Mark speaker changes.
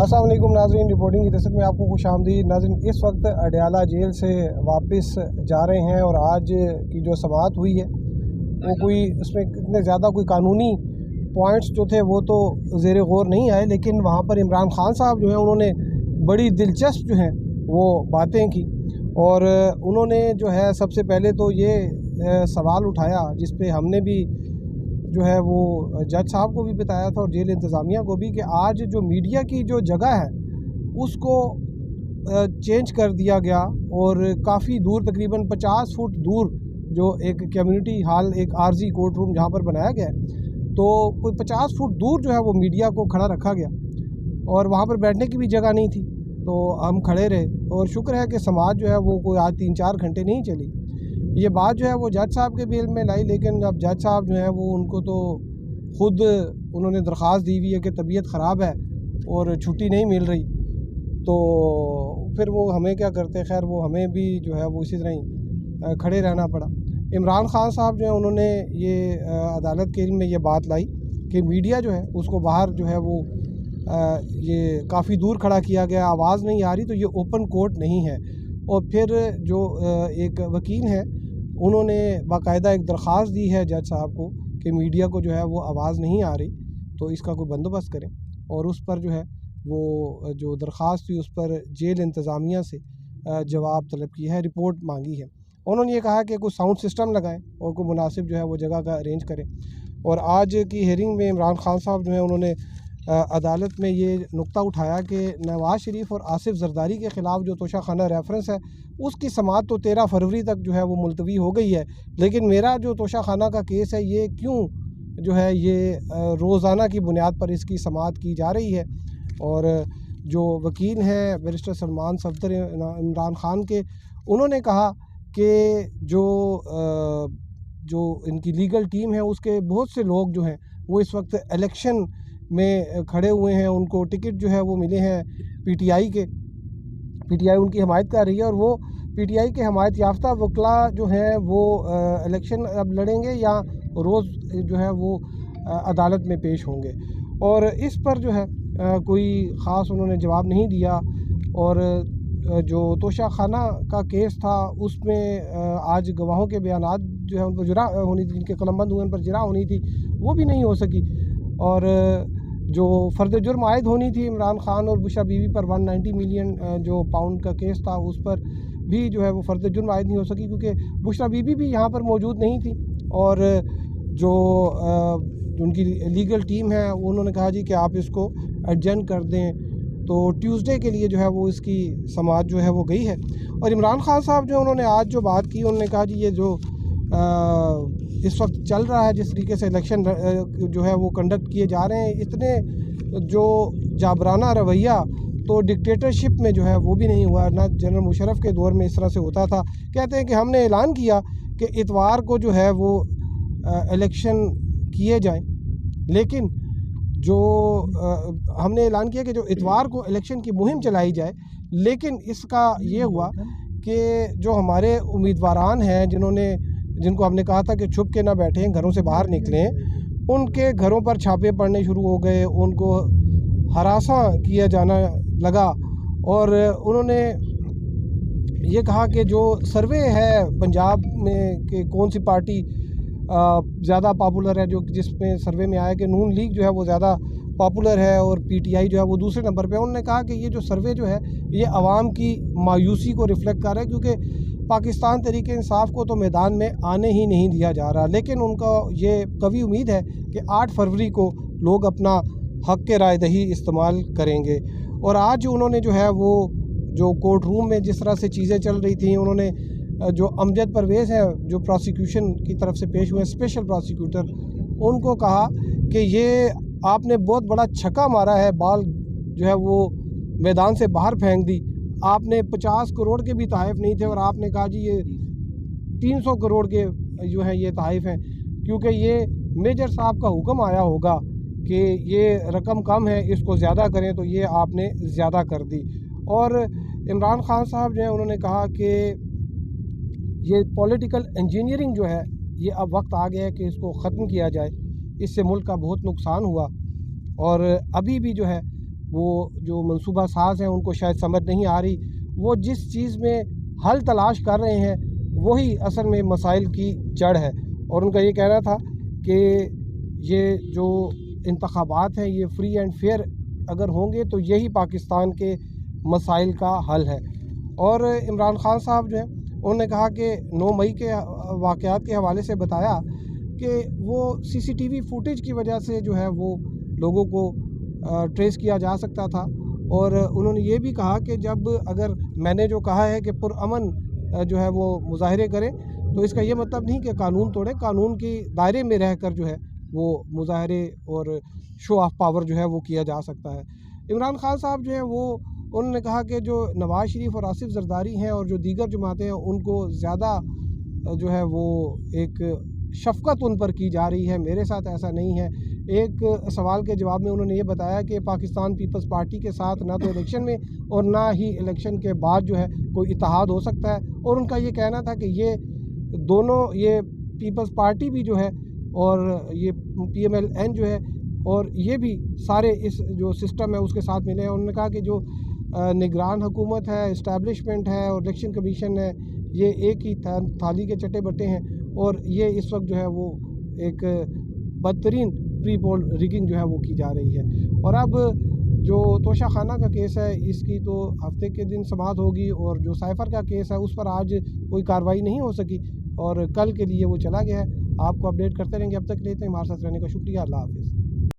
Speaker 1: अस्सलाम वालेकुम नाज़रीन, रिपोर्टिंग की दस्तक में आपको खुशामदीद। नाज़रीन, इस वक्त अडयाला जेल से वापस जा रहे हैं और आज की जो समाअत हुई है वो कोई उसमें इतने ज़्यादा कोई कानूनी पॉइंट्स जो थे वो तो ज़ेर गौर नहीं आए, लेकिन वहाँ पर इमरान खान साहब जो हैं उन्होंने बड़ी दिलचस्प जो हैं वो बातें की। और उन्होंने जो है सबसे पहले तो ये सवाल उठाया जिस पे हमने भी जो है वो जज साहब को भी बताया था और जेल इंतज़ामिया को भी, कि आज जो मीडिया की जो जगह है उसको चेंज कर दिया गया और काफ़ी दूर, तकरीबन 50 फुट दूर जो एक कम्युनिटी हॉल, एक आर्जी कोर्ट रूम जहाँ पर बनाया गया है, तो कोई 50 फुट दूर जो है वो मीडिया को खड़ा रखा गया और वहाँ पर बैठने की भी जगह नहीं थी। तो हम खड़े रहे और शुक्र है कि समाज जो है वो कोई आज 3-4 घंटे नहीं चली। ये बात जो है वो जज साहब के बिल में लाई, लेकिन अब जज साहब जो है वो उनको तो ख़ुद उन्होंने दरख्वास्त दी हुई है कि तबीयत ख़राब है और छुट्टी नहीं मिल रही, तो फिर वो हमें क्या करते। खैर वो हमें भी जो है वो इसी तरह ही खड़े रहना पड़ा। इमरान खान साहब जो है उन्होंने ये अदालत के इल्म में ये बात लाई कि मीडिया जो है उसको बाहर जो है वो ये काफ़ी दूर खड़ा किया गया, आवाज़ नहीं आ रही, तो ये ओपन कोर्ट नहीं है। और फिर जो एक वकील हैं उन्होंने बाकायदा एक दरख्वास्त दी है जज साहब को कि मीडिया को जो है वो आवाज़ नहीं आ रही, तो इसका कोई बंदोबस्त करें। और उस पर जो है वो जो दरख्वास्त थी उस पर जेल इंतज़ामिया से जवाब तलब किया है, रिपोर्ट मांगी है। उन्होंने ये कहा कि कुछ साउंड सिस्टम लगाएं और कोई मुनासिब जो है वो जगह का अरेंज करें। और आज की हेयरिंग में इमरान खान साहब जो है उन्होंने अदालत में ये नुक्ता उठाया कि नवाज़ शरीफ और आसिफ जरदारी के ख़िलाफ़ जो तोशाखाना रेफरेंस है उसकी समाअत तो 13 फरवरी तक जो है वो मुलतवी हो गई है, लेकिन मेरा जो तोशाखाना का केस है ये क्यों जो है ये रोज़ाना की बुनियाद पर इसकी समाअत की जा रही है। और जो वकील हैं बैरिस्टर सलमान सफदर इमरान खान के, उन्होंने कहा कि जो इनकी लीगल टीम है उसके बहुत से लोग जो हैं वो इस वक्त इलेक्शन में खड़े हुए हैं, उनको टिकट जो है वो मिले हैं पीटीआई के, पीटीआई उनकी हमायत कर रही है और वो पीटीआई के हमायत याफ्ता वकला जो हैं वो इलेक्शन अब लड़ेंगे या रोज़ जो है वो अदालत में पेश होंगे। और इस पर जो है कोई ख़ास उन्होंने जवाब नहीं दिया। और जो तोशाखाना का केस था उसमें आज गवाहों के बयानात जो है उन पर जुरा होनी थी, जिनके कलमबंद हुए उन पर जिरा होनी थी, वो भी नहीं हो सकी। और जो फ़र्द जुर्म आयद होनी थी इमरान खान और बुशरा बीवी पर 190 मिलियन जो पाउंड का केस था उस पर भी जो है वो फ़र्द जुर्म आयद नहीं हो सकी, क्योंकि बुशरा बीवी भी यहाँ पर मौजूद नहीं थी। और जो उनकी लीगल टीम है उन्होंने कहा जी कि आप इसको एडजर्न कर दें, तो ट्यूसडे के लिए जो है वो इसकी समाअत जो है वो गई है। और इमरान खान साहब जो उन्होंने आज जो बात की, उन्होंने कहा जी ये जो इस वक्त चल रहा है, जिस तरीके से इलेक्शन जो है वो कंडक्ट किए जा रहे हैं, इतने जो जाबराना रवैया तो डिक्टेटरशिप में जो है वो भी नहीं हुआ, ना जनरल मुशर्रफ के दौर में इस तरह से होता था। कहते हैं कि हमने ऐलान किया कि इतवार को जो है वो इलेक्शन किए जाएं, लेकिन जो हमने ऐलान किया कि जो इतवार को इलेक्शन की मुहिम चलाई जाए, लेकिन इसका ये हुआ कि जो हमारे उम्मीदवारान हैं जिनको हमने कहा था कि छुप के ना बैठें, घरों से बाहर निकलें, उनके घरों पर छापे पड़ने शुरू हो गए, उनको हरासा किया जाना लगा। और उन्होंने ये कहा कि जो सर्वे है पंजाब में कि कौन सी पार्टी ज़्यादा पॉपुलर है, जो जिसमें सर्वे में आया कि नून लीग जो है वो ज़्यादा पॉपुलर है और पीटीआई जो है वो दूसरे नंबर पे। उन्होंने कहा कि ये जो सर्वे जो है ये आवाम की मायूसी को रिफ़्लेक्ट कर रहा है, क्योंकि पाकिस्तान तहरीक इंसाफ को तो मैदान में आने ही नहीं दिया जा रहा। लेकिन उनका ये कवी उम्मीद है कि 8 फरवरी को लोग अपना हक़ के राय दही इस्तेमाल करेंगे। और आज उन्होंने जो है वो जो कोर्ट रूम में जिस तरह से चीज़ें चल रही थी, उन्होंने जो अमजद परवेज़ हैं जो प्रोसिक्यूशन की तरफ से पेश हुए स्पेशल प्रोसिक्यूटर, उनको कहा कि ये आपने बहुत बड़ा छक्का मारा है, बाल जो है वो मैदान से बाहर फेंक दी। आपने 50 करोड़ के भी तहफ़ नहीं थे और आपने कहा जी ये 300 करोड़ के जो है ये तहफ़ हैं, क्योंकि ये मेजर साहब का हुक्म आया होगा कि ये रकम कम है, इसको ज़्यादा करें, तो ये आपने ज़्यादा कर दी। और इमरान खान साहब जो है उन्होंने कहा कि ये पॉलिटिकल इंजीनियरिंग जो है ये अब वक्त आ गया है कि इसको ख़त्म किया जाए, इससे मुल्क का बहुत नुकसान हुआ। और अभी भी जो है وہ جو منصوبہ ساز ہیں ان کو شاید سمجھ نہیں آ رہی، وہ جس چیز میں حل تلاش کر رہے ہیں وہی اصل میں مسائل کی جڑ ہے۔ اور ان کا یہ کہنا تھا کہ یہ جو انتخابات ہیں یہ فری اینڈ فیئر اگر ہوں گے تو یہی پاکستان کے مسائل کا حل ہے۔ اور عمران خان صاحب جو ہیں انہوں نے کہا کہ 9 مئی کے واقعات کے حوالے سے بتایا کہ وہ سی سی ٹی وی فوٹیج کی وجہ سے جو ہے وہ لوگوں کو ٹریس کیا جا سکتا تھا، اور انہوں نے یہ بھی کہا کہ جب اگر میں نے جو کہا ہے کہ پرامن جو ہے وہ مظاہرے کریں تو اس کا یہ مطلب نہیں کہ قانون توڑیں، قانون کی دائرے میں رہ کر جو ہے وہ مظاہرے اور شو آف پاور جو ہے وہ کیا جا سکتا ہے۔ عمران خان صاحب جو ہیں وہ انہوں نے کہا کہ جو نواز شریف اور آصف زرداری ہیں اور جو دیگر جماعتیں ہیں ان کو زیادہ جو ہے وہ ایک شفقت ان پر کی جا رہی ہے، میرے ساتھ ایسا نہیں ہے۔ ایک سوال کے جواب میں انہوں نے یہ بتایا کہ پاکستان پیپلز پارٹی کے ساتھ نہ تو الیکشن میں اور نہ ہی الیکشن کے بعد جو ہے کوئی اتحاد ہو سکتا ہے، اور ان کا یہ کہنا تھا کہ یہ دونوں، یہ پیپلز پارٹی بھی جو ہے اور یہ پی ایم ایل این جو ہے اور یہ بھی سارے اس جو سسٹم ہے اس کے ساتھ ملے ہیں۔ انہوں نے کہا کہ جو نگران حکومت ہے، اسٹیبلشمنٹ ہے اور الیکشن کمیشن ہے، یہ ایک ہی تھالی کے چٹے بٹے ہیں، اور یہ اس وقت جو ہے وہ ایک بدترین پری پول ریگنگ جو ہے وہ کی جا رہی ہے۔ اور اب جو توشہ خانہ کا کیس ہے اس کی تو ہفتے کے دن سماعت ہوگی، اور جو سائفر کا کیس ہے اس پر آج کوئی کارروائی نہیں ہو سکی اور کل کے لیے وہ چلا گیا ہے۔ آپ کو اپڈیٹ کرتے رہیں گے، اب تک لیتے ہیں، ہمارے ساتھ رہنے کا شکریہ، اللہ حافظ۔